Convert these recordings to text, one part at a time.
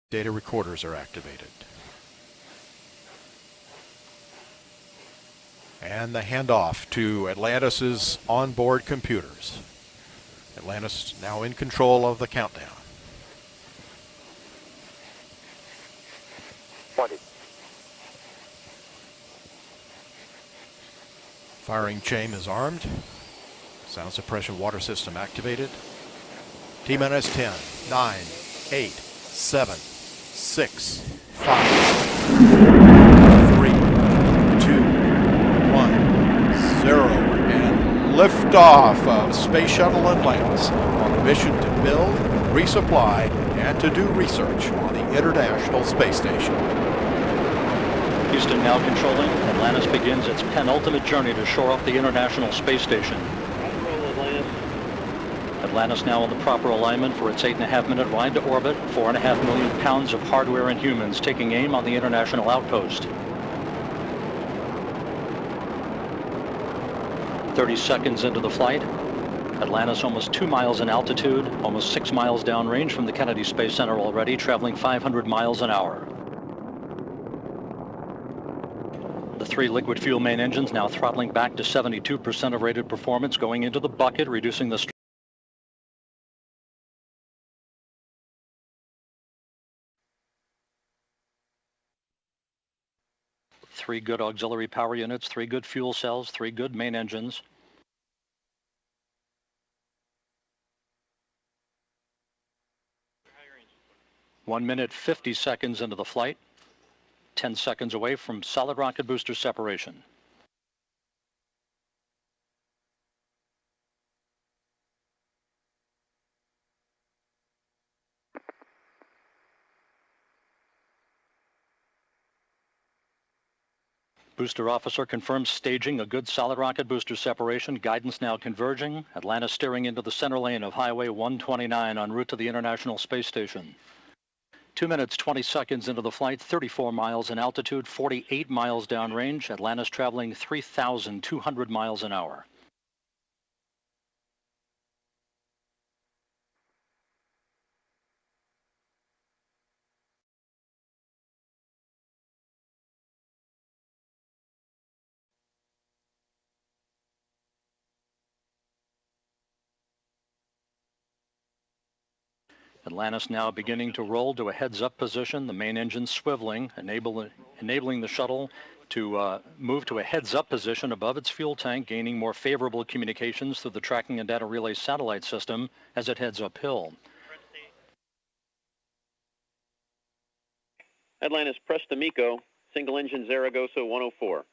Data recorders are activated. And the handoff to Atlantis' onboard computers. Atlantis now in control of the countdown. 20. Firing chain is armed. Sound suppression water system activated. T-minus 10, 9, 8, 7, 6, 5, 3, 2, 1, 0, and liftoff of Space Shuttle Atlantis on a mission to build, resupply, and to do research on the International Space Station. Houston now controlling. Atlantis begins its penultimate journey to shore up the International Space Station. Atlantis now in the proper alignment for its 8.5-minute ride to orbit, 4.5 million pounds of hardware and humans taking aim on the international outpost. 30 seconds into the flight, Atlantis almost 2 miles in altitude, almost 6 miles downrange from the Kennedy Space Center already, traveling 500 miles an hour. The 3 liquid fuel main engines now throttling back to 72% of rated performance, going into the bucket, reducing the 3 good auxiliary power units, 3 good fuel cells, 3 good main engines. One minute, 50 seconds into the flight, 10 seconds away from solid rocket booster separation. Booster officer confirms staging a good solid rocket booster separation. Guidance now converging. Atlantis steering into the center lane of Highway 129 en route to the International Space Station. 2 minutes, 20 seconds into the flight, 34 miles in altitude, 48 miles downrange. Atlantis traveling 3,200 miles an hour. Atlantis now beginning to roll to a heads-up position, the main engine swiveling, enabling the shuttle to move to a heads-up position above its fuel tank, gaining more favorable communications through the tracking and data relay satellite system as it heads uphill. Atlantis, Prestamico, single engine Zaragoza 104.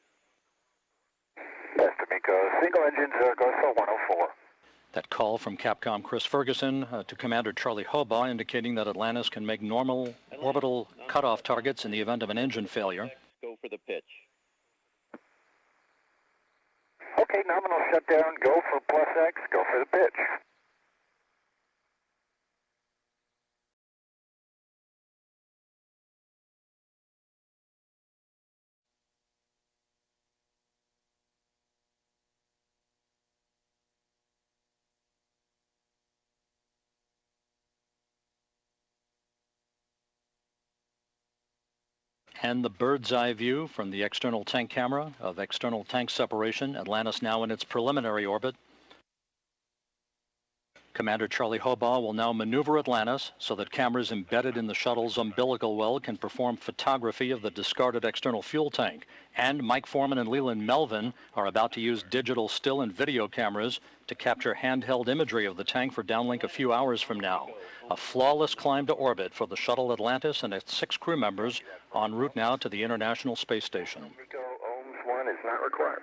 Prestamico, single engine Zaragoza 104. That call from Capcom Chris Ferguson to Commander Charlie Hobaugh indicating that Atlantis can make normal orbital cutoff targets in the event of an engine failure. Go for the pitch. Okay, nominal shutdown, go for plus X, go for the pitch. And the bird's eye view from the external tank camera of external tank separation. Atlantis now in its preliminary orbit. Commander Charlie Hobaugh will now maneuver Atlantis so that cameras embedded in the shuttle's umbilical well can perform photography of the discarded external fuel tank. And Mike Foreman and Leland Melvin are about to use digital still and video cameras to capture handheld imagery of the tank for downlink a few hours from now. A flawless climb to orbit for the shuttle Atlantis and its 6 crew members en route now to the International Space Station. Ohms 1 is not required.